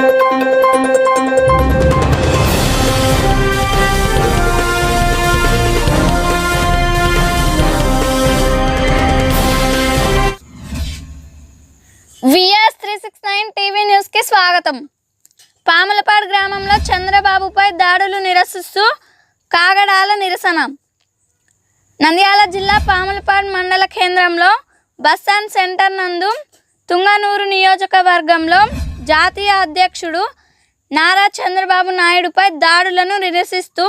VS369 TV news కి స్వాగతం. పాములపాడు గ్రామంలో చంద్రబాబుపై దాడులు నిరసిస్తూ కాగడాల నిరసన. నంద్యాల జిల్లా పాములపాడు మండల కేంద్రంలో బస్టాండ్ సెంటర్ నందు తుంగనూరు నియోజకవర్గంలో జాతీయ అధ్యక్షుడు నారా చంద్రబాబు నాయుడుపై దాడులను నిరసిస్తూ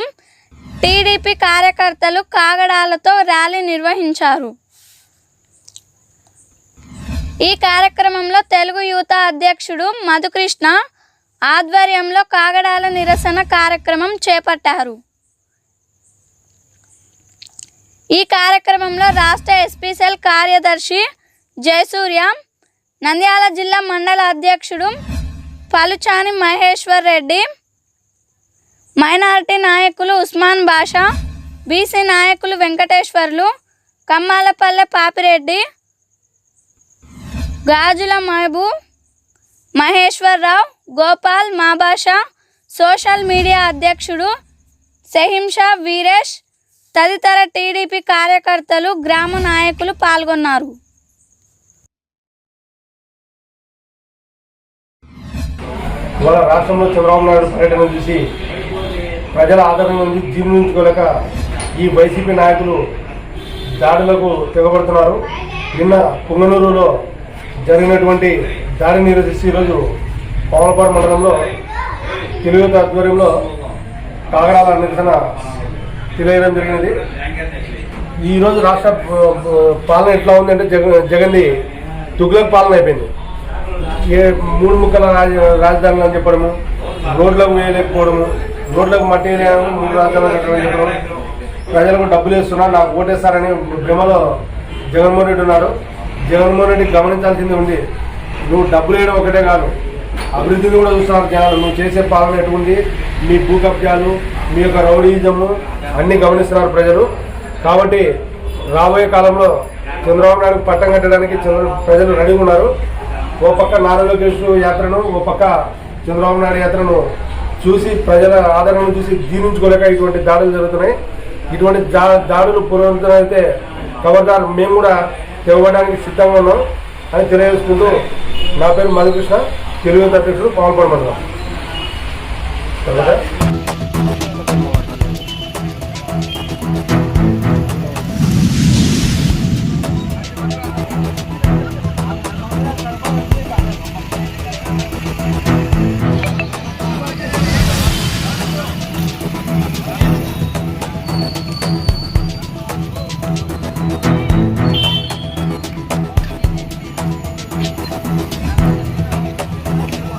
టీడీపీ కార్యకర్తలు కాగడాలతో ర్యాలీ నిర్వహించారు. ఈ కార్యక్రమంలో తెలుగు యువత అధ్యక్షుడు మధుకృష్ణ ఆధ్వర్యంలో కాగడాల నిరసన కార్యక్రమం చేపట్టారు. ఈ కార్యక్రమంలో రాష్ట్ర ఎస్పీసెల్ కార్యదర్శి జయసూర్య, నంద్యాల జిల్లా మండల అధ్యక్షుడు పలుచాని మహేశ్వర్ రెడ్డి, మైనారిటీ నాయకులు ఉస్మాన్ బాషా, బీసీ నాయకులు వెంకటేశ్వర్లు, కమ్మాలపల్లె పాపిరెడ్డి, గాజుల మహబూబ్, మహేశ్వరరావు, గోపాల్ మాబాషా, సోషల్ మీడియా అధ్యక్షుడు సెహింషా వీరేష్ తదితర టీడీపీ కార్యకర్తలు, గ్రామ నాయకులు పాల్గొన్నారు. మన రాష్ట్రంలో చంద్రబాబు నాయుడు పర్యటన చూసి ప్రజల ఆదరణ నుంచి జీర్ణించుకోలేక ఈ వైసీపీ నాయకులు దాడులకు తెగబడుతున్నారు. నిన్న పుంగనూరులో జరిగినటువంటి దాడిని నిరసిస్తూ ఈరోజు పాములపాడు మండలంలో తెలుగు ఆధ్వర్యంలో కాగడాల నిరసన తెలియడం జరిగినది. ఈరోజు రాష్ట్ర పాలన ఎట్లా ఉందంటే జగన్ది తుగ్లక్ పాలన అయిపోయింది. మూడు ముక్కల రాజధానులు అని చెప్పడము, రోడ్లకు వేయలేకపోవడము, రోడ్లకు మట్టి వేయడం, మూడు రాజధానులు చెప్పడం, ప్రజలకు డబ్బులు వేస్తున్నారు, నాకు ఓటేస్తారని భ్రమలో జగన్మోహన్ రెడ్డి ఉన్నాడు. జగన్మోహన్ రెడ్డి గమనించాల్సింది ఉంది. నువ్వు డబ్బులు వేయడం ఒకటే కాదు, అభివృద్ధిని కూడా చూస్తున్నారు జనాలు. నువ్వు చేసే పాలన ఎటువంటి, మీ భూ కబ్జాలు, మీ యొక్క రౌడీజము అన్నీ గమనిస్తున్నారు ప్రజలు. కాబట్టి రాబోయే కాలంలో చంద్రబాబు నాయుడు పట్టం కట్టడానికి ప్రజలు రెడీగా ఉన్నారు. ఓ పక్క నారా లోకేష్ యాత్రను, ఓ పక్క చంద్రబాబు నాయుడు యాత్రను చూసి ప్రజల ఆదరణను చూసి జీర్ణించుకోలేక ఇటువంటి దాడులు జరుగుతున్నాయి. ఇటువంటి దాడులు పునరుద్ధరైతే ఖబర్దార్ మేము కూడా తెగడానికి సిద్ధంగా ఉన్నాం అని తెలియజేసుకుంటూ, నా పేరు మధుకృష్ణ, తెలుగు అధ్యక్షుడు పాములపాడు మండలం.